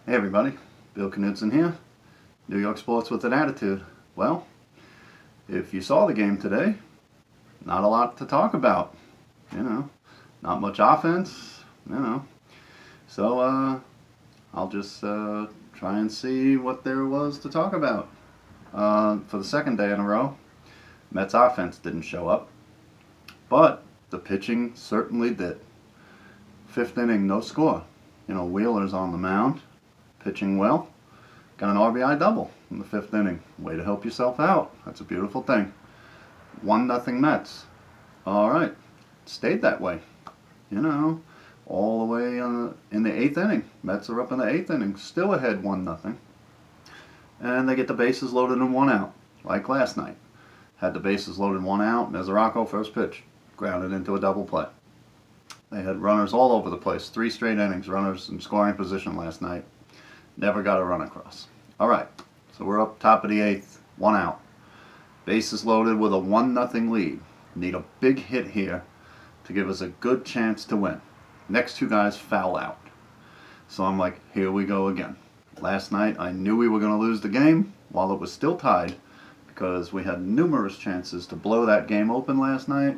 Hey everybody, Bill Knudsen here, New York Sports with an Attitude. Well, if you saw the game today, not a lot to talk about, not much offense, So I'll just try and see what there was to talk about. For the second day in a row, Mets offense didn't show up, but the pitching certainly did. Fifth inning, no score. Wheeler's on the mound, pitching well. Got an RBI double in the fifth inning. Way to help yourself out. That's a beautiful thing. 1-0 Mets. All right. Stayed that way. All the way in the eighth inning. Mets are up in the eighth inning. Still ahead 1-0. And they get the bases loaded and 1 out. Like last night. Had the bases loaded, 1 out. Mesoraco, first pitch. Grounded into a double play. They had runners all over the place. 3 straight innings. Runners in scoring position last night. Never got a run across. All right, so we're up top of the eighth, 1 out. Bases loaded with a 1-0 lead. Need a big hit here to give us a good chance to win. Next 2 guys foul out. So I'm like, here we go again. Last night I knew we were going to lose the game while it was still tied because we had numerous chances to blow that game open last night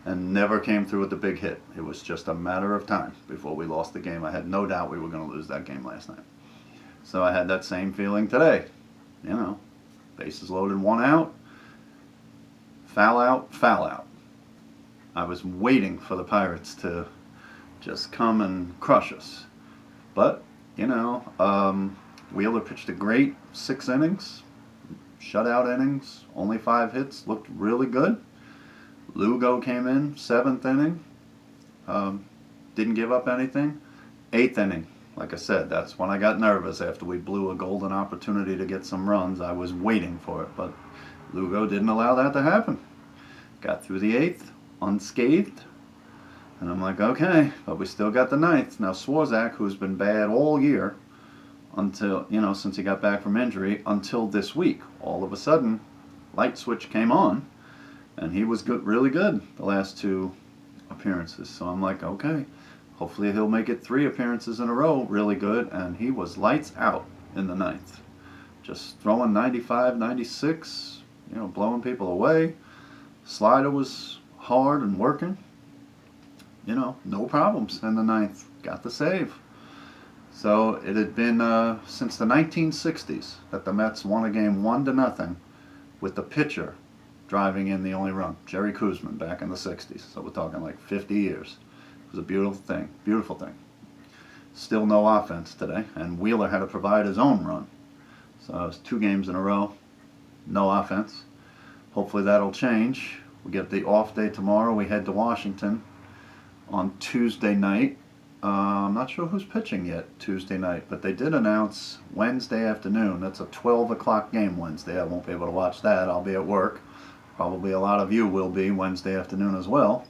and never came through with the big hit. It was just a matter of time before we lost the game. I had no doubt we were going to lose that game last night. So I had that same feeling today. Bases loaded, 1 out. Foul out, foul out. I was waiting for the Pirates to just come and crush us. But, Wheeler pitched a great 6 innings. Shutout innings, only 5 hits, looked really good. Lugo came in, 7th inning. Didn't give up anything. 8th inning. Like I said, that's when I got nervous after we blew a golden opportunity to get some runs. I was waiting for it, but Lugo didn't allow that to happen. Got through the 8th, unscathed, and I'm like, okay, but we still got the 9th. Now Swarzak, who's been bad all year, until, since he got back from injury, until this week. All of a sudden, light switch came on, and he was good, really good the last 2 appearances. So I'm like, okay. Hopefully he'll make it 3 appearances in a row really good, and he was lights out in the 9th. Just throwing 95, 96, blowing people away. Slider was hard and working. No problems in the 9th. Got the save. So it had been since the 1960s that the Mets won a game 1-0 with the pitcher driving in the only run. Jerry Koosman back in the 60s. So we're talking like 50 years. It was a beautiful thing. Still no offense today, and Wheeler had to provide his own run. So it was 2 games in a row, no offense. Hopefully that'll change. We get the off day tomorrow. We head to Washington on Tuesday night. I'm not sure who's pitching yet Tuesday night, but they did announce Wednesday afternoon. That's a 12 o'clock game Wednesday. I won't be able to watch that. I'll be at work. Probably a lot of you will be Wednesday afternoon as well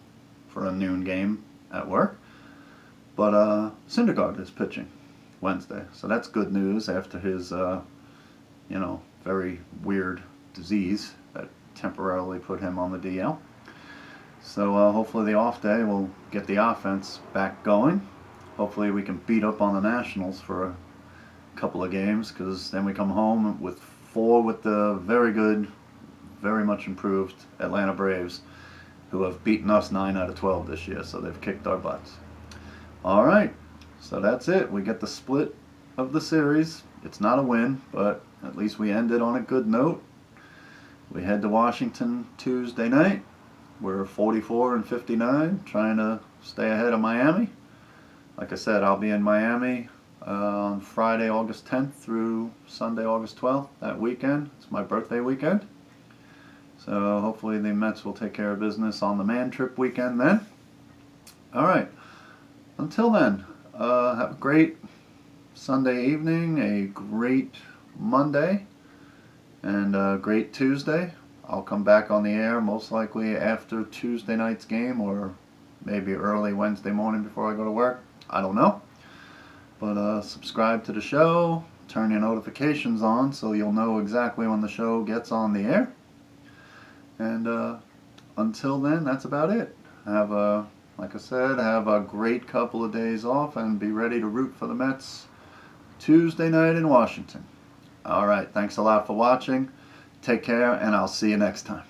for a noon game at work. But Syndergaard is pitching Wednesday, so that's good news after his very weird disease that temporarily put him on the DL. So hopefully the off day will get the offense back going. Hopefully we can beat up on the Nationals for a couple of games, because then we come home with 4 with the very good, very much improved Atlanta Braves, who have beaten us 9 out of 12 this year, so they've kicked our butts. All right, so that's it. We get the split of the series. It's not a win, but at least we ended on a good note. We head to Washington Tuesday night. We're 44-59, trying to stay ahead of Miami. Like I said, I'll be in Miami on Friday, August 10th through Sunday, August 12th, that weekend. It's my birthday weekend. So hopefully the Mets will take care of business on the man trip weekend then. All right. Until then, have a great Sunday evening, a great Monday, and a great Tuesday. I'll come back on the air most likely after Tuesday night's game, or maybe early Wednesday morning before I go to work. I don't know. But subscribe to the show, turn your notifications on so you'll know exactly when the show gets on the air. And until then, that's about it. Like I said, have a great couple of days off and be ready to root for the Mets Tuesday night in Washington. All right, thanks a lot for watching. Take care, and I'll see you next time.